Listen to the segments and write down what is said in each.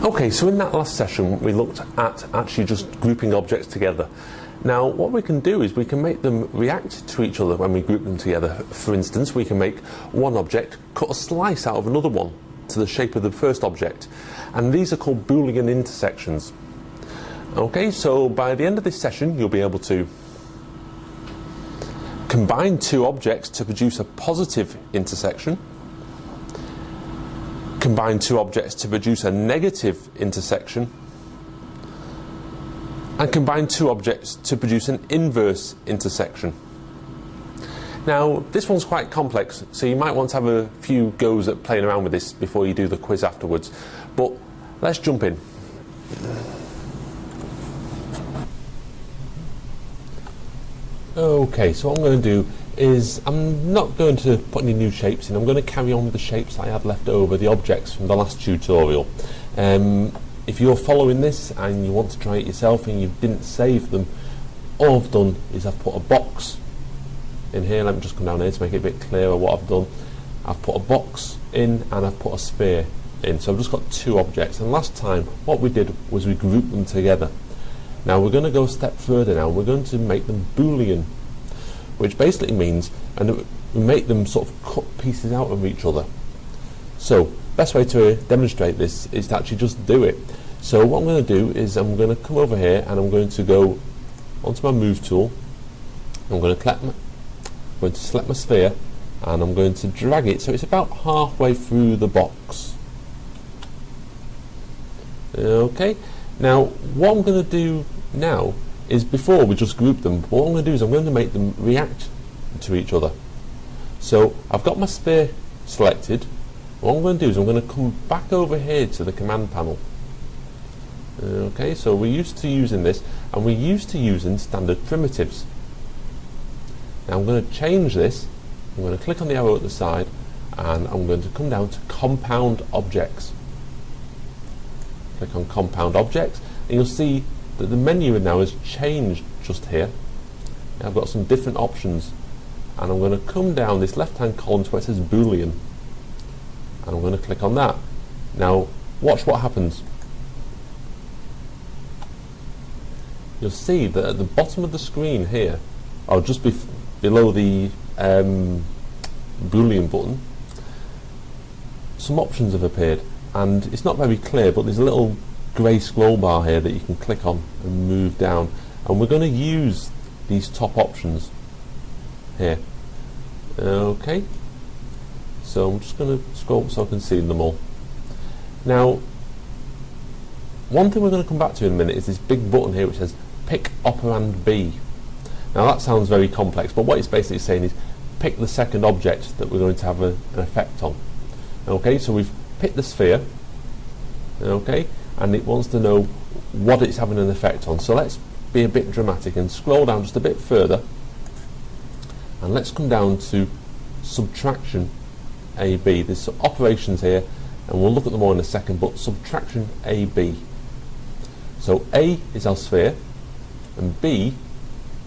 Okay, so in that last session we looked at actually just grouping objects together. Now what we can do is we can make them react to each other when we group them together. For instance, we can make one object cut a slice out of another one to the shape of the first object, and these are called Boolean intersections. Okay, so by the end of this session you'll be able to combine two objects to produce a positive intersection, combine two objects to produce a negative intersection, and combine two objects to produce an inverse intersection. Now this one's quite complex, so you might want to have a few goes at playing around with this before you do the quiz afterwards, but let's jump in. Okay, so what I'm going to do is I'm not going to put any new shapes in. I'm going to carry on with the shapes I had left over, the objects from the last tutorial. If you're following this and you want to try it yourself and you didn't save them, all I've done is I've put a box in here. Let me just come down here to make it a bit clearer what I've done. I've put a box in and I've put a sphere in, so I've just got two objects, and last time what we did was we grouped them together. Now we're going to go a step further now, and we're going to make them Boolean, which basically means, and we make them sort of cut pieces out of each other. So best way to demonstrate this is to actually just do it. So what I'm going to do is I'm going to come over here and I'm going to go onto my move tool. I'm going to select my sphere and I'm going to drag it so it's about halfway through the box. Okay, now what I'm going to do now is, before we just group them, what I'm going to do is I'm going to make them react to each other. So I've got my sphere selected. What I'm going to do is I'm going to come back over here to the command panel. Okay, so we're used to using this, and we're used to using standard primitives. Now I'm going to change this. I'm going to click on the arrow at the side and I'm going to come down to compound objects. Click on compound objects and you'll see that the menu now has changed just here. Now I've got some different options, and I'm going to come down this left hand column to where it says Boolean, and I'm going to click on that. Now watch what happens. You'll see that at the bottom of the screen here, or just below the Boolean button, some options have appeared, and it's not very clear, but there's a little grey scroll bar here that you can click on and move down, and we're going to use these top options here. Okay, so I'm just going to scroll up so I can see them all. Now one thing we're going to come back to in a minute is this big button here which says pick operand B. Now that sounds very complex, but what it's basically saying is pick the second object that we're going to have an effect on. Okay, so we've picked the sphere, okay, and it wants to know what it's having an effect on. So let's be a bit dramatic and scroll down just a bit further, and let's come down to subtraction AB. There's some operations here and we'll look at them all in a second, but subtraction AB. So A is our sphere and B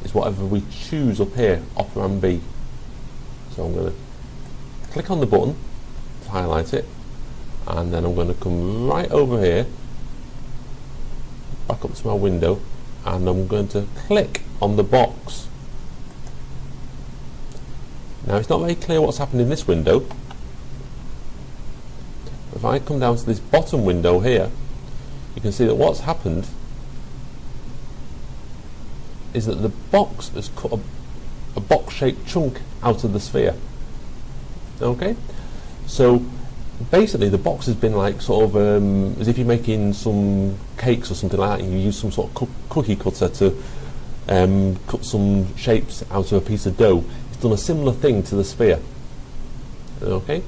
is whatever we choose up here, operand B. So I'm going to click on the button to highlight it, and then I'm going to come right over here, back up to my window, and I'm going to click on the box. Now it's not very clear what's happened in this window. If I come down to this bottom window here, you can see that what's happened is that the box has cut a box-shaped chunk out of the sphere. Okay, so basically the box has been like sort of as if you're making some cakes or something like that, and you use some sort of cookie cutter to cut some shapes out of a piece of dough. It's done a similar thing to the sphere. Okay,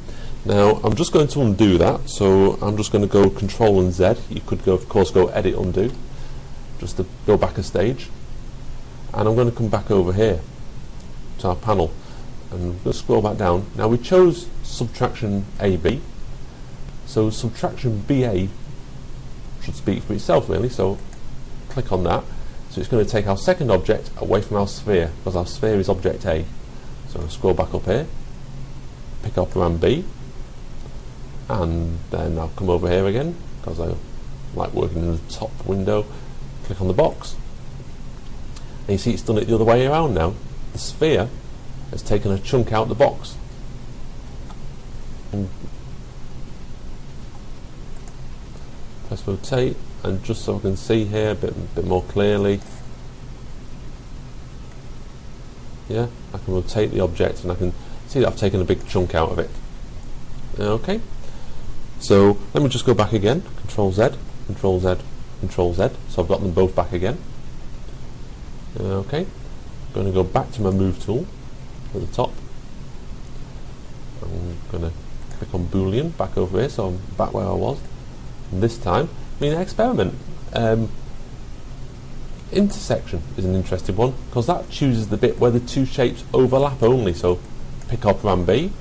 now I'm just going to undo that, so I'm just going to go Control and Z. You could go, of course, go Edit Undo, just to go back a stage, and I'm going to come back over here to our panel and I'm going to scroll back down. Now we chose subtraction AB, so subtraction BA should speak for itself really, so click on that. So it's going to take our second object away from our sphere, because our sphere is object A. So I'll scroll back up here, pick operand B, and then I'll come over here again because I like working in the top window, click on the box, and you see it's done it the other way around now. The sphere has taken a chunk out of the box. And press rotate, and just so I can see here a bit more clearly, yeah, I can rotate the object and I can see that I've taken a big chunk out of it. Okay, so let me just go back again, Control Z, Control Z, Control Z, so I've got them both back again. Okay, I'm going to go back to my move tool at the top. I'm going to click on Boolean back over here, so I'm back where I was. And this time, experiment. Intersection is an interesting one because that chooses the bit where the two shapes overlap only. So pick operand B,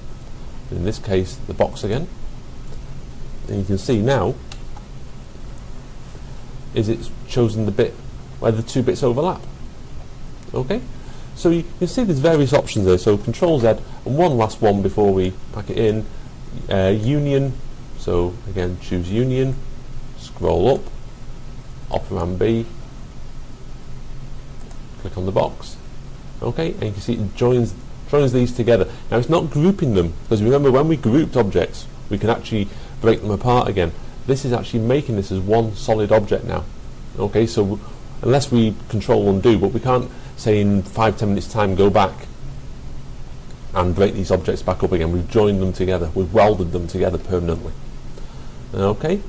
in this case the box again, and you can see now it's chosen the bit where the two bits overlap. Okay, so you can see there's various options there. So Control Z, and one last one before we pack it in, union. So again, choose union, scroll up, operand B, click on the box. Okay, and you can see it joins these together. Now it's not grouping them, because remember when we grouped objects we can actually break them apart again. This is actually making this as one solid object now. Okay, so unless we Control undo, but we can't say in 5-10 minutes time go back and break these objects back up again. We've joined them together, we've welded them together permanently. Okay,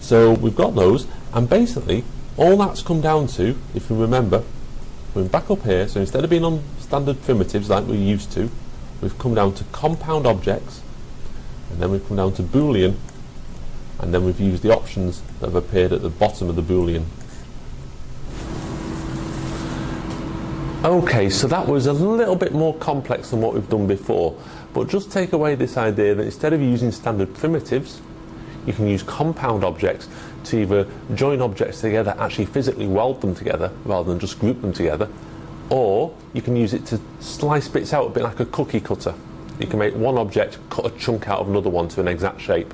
so we've got those, and basically all that's come down to, if you remember, we're back up here, so instead of being on standard primitives like we're used to, we've come down to compound objects, and then we've come down to Boolean, and then we've used the options that have appeared at the bottom of the Boolean. Okay, so that was a little bit more complex than what we've done before, but just take away this idea that instead of using standard primitives, you can use compound objects to either join objects together, actually physically weld them together rather than just group them together, or you can use it to slice bits out a bit like a cookie cutter. You can make one object cut a chunk out of another one to an exact shape.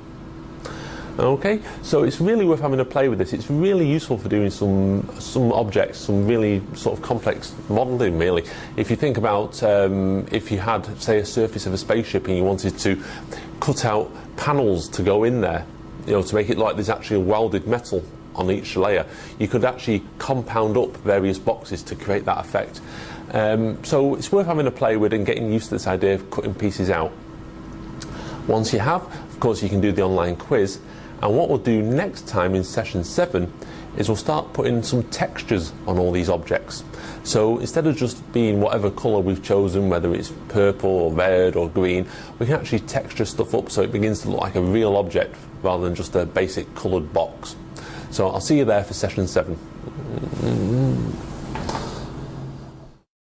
Okay, so it's really worth having a play with this. It's really useful for doing some objects, some really sort of complex modelling really. If you think about if you had, say, a surface of a spaceship and you wanted to cut out panels to go in there, to make it like there's actually a welded metal on each layer, you could actually compound up various boxes to create that effect. So it's worth having a play with and getting used to this idea of cutting pieces out. Once you have, of course, you can do the online quiz. And what we'll do next time in session 7 is we'll start putting some textures on all these objects. So instead of just being whatever colour we've chosen, whether it's purple or red or green, we can actually texture stuff up so it begins to look like a real object rather than just a basic coloured box. So I'll see you there for session 7.